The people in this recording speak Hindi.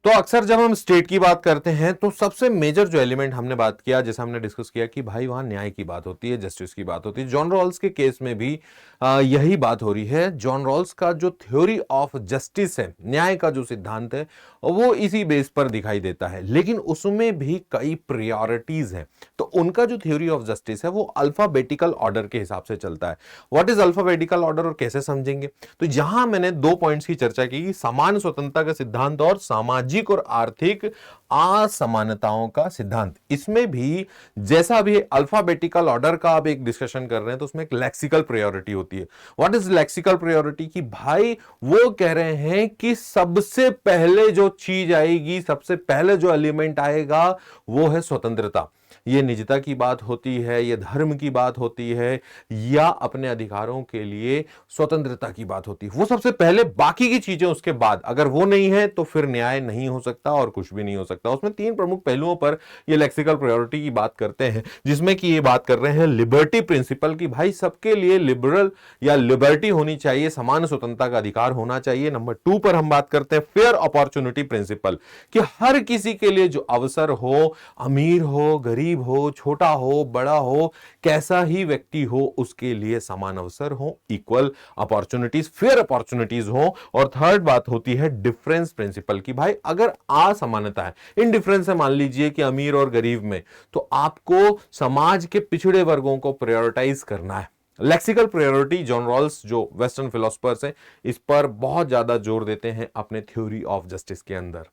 तो अक्सर जब हम स्टेट की बात करते हैं तो सबसे मेजर जो एलिमेंट हमने बात किया, जैसे हमने डिस्कस किया कि भाई वहां न्याय की बात होती है, जस्टिस की बात होती है। जॉन रॉल्स के केस में भी यही बात हो रही है। जॉन रॉल्स का जो थ्योरी ऑफ जस्टिस है, न्याय का जो सिद्धांत है, वो इसी बेस पर दिखाई देता है, लेकिन उसमें भी कई प्रायोरिटीज हैं। तो उनका जो थ्योरी ऑफ जस्टिस है वो अल्फाबेटिकल ऑर्डर के हिसाब से चलता है। व्हाट इज अल्फाबेटिकल ऑर्डर और कैसे समझेंगे? तो यहां मैंने दो पॉइंट्स की चर्चा की, समान स्वतंत्रता का सिद्धांत और सामाजिक और आर्थिक असमानताओं का सिद्धांत। इसमें भी जैसा अभी अल्फाबेटिकल ऑर्डर का आप एक डिस्कशन कर रहे हैं, तो उसमें एक लेक्सिकल प्रायोरिटी होती है। What is lexical priority? कि भाई वो कह रहे हैं कि सबसे पहले जो चीज आएगी, सबसे पहले जो एलिमेंट आएगा वो है स्वतंत्रता। ये निजता की बात होती है, ये धर्म की बात होती है, या अपने अधिकारों के लिए स्वतंत्रता की बात होती है, वो सबसे पहले, बाकी की चीजें उसके बाद। अगर वो नहीं है तो फिर न्याय नहीं हो सकता और कुछ भी नहीं हो सकता। उसमें तीन प्रमुख पहलुओं पर ये लेक्सिकल प्रायोरिटी की बात करते हैं, जिसमें कि ये बात कर रहे हैं लिबर्टी प्रिंसिपल की भाई सबके लिए लिबरल या लिबर्टी होनी चाहिए, समान स्वतंत्रता का अधिकार होना चाहिए। नंबर 2 पर हम बात करते हैं फेयर अपॉर्चुनिटी प्रिंसिपल, कि हर किसी के लिए जो अवसर हो, अमीर हो, गरीब हो, छोटा हो, बड़ा हो, कैसा ही व्यक्ति हो, उसके लिए समान अवसर हो, इक्वल अपॉर्चुनिटीज, फेयर अपॉर्चुनिटीज हो। और थर्ड बात होती है डिफरेंस प्रिंसिपल की भाई अगर असमानता है, इन डिफरेंस है, मान लीजिए कि अमीर और गरीब में, तो आपको समाज के पिछड़े वर्गों को प्रायोरिटाइज करना है। लेक्सिकल प्रायोरिटी, जॉन रॉल्स जो वेस्टर्न फिलोसफर्स हैं, इस पर बहुत ज्यादा जोर देते हैं अपने थ्योरी ऑफ जस्टिस के अंदर।